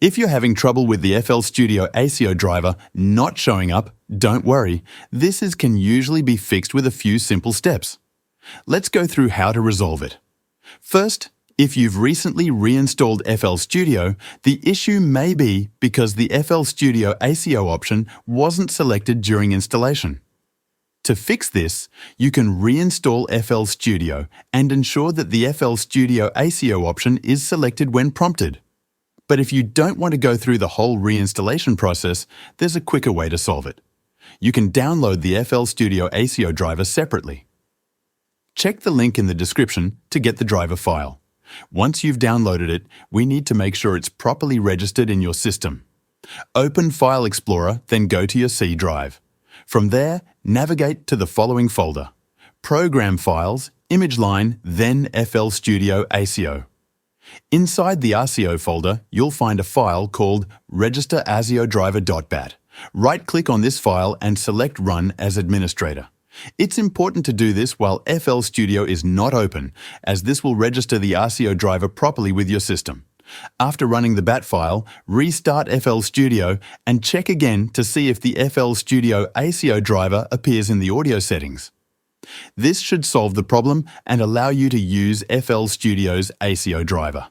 If you're having trouble with the FL Studio Asio driver not showing up, don't worry. This can usually be fixed with a few simple steps. Let's go through how to resolve it. First, if you've recently reinstalled FL Studio, the issue may be because the FL Studio Asio option wasn't selected during installation. To fix this, you can reinstall FL Studio and ensure that the FL Studio Asio option is selected when prompted. But if you don't want to go through the whole reinstallation process, there's a quicker way to solve it. You can download the FL Studio Asio driver separately. Check the link in the description to get the driver file. Once you've downloaded it, we need to make sure it's properly registered in your system. Open File Explorer, then go to your C drive. From there, navigate to the following folder: Program Files, Image Line, then FL Studio Asio. Inside the Asio folder, you'll find a file called register-asio-driver.bat. Right-click on this file and select Run as administrator. It's important to do this while FL Studio is not open, as this will register the Asio driver properly with your system. After running the bat file, restart FL Studio and check again to see if the FL Studio Asio driver appears in the audio settings. This should solve the problem and allow you to use FL Studio's Asio driver.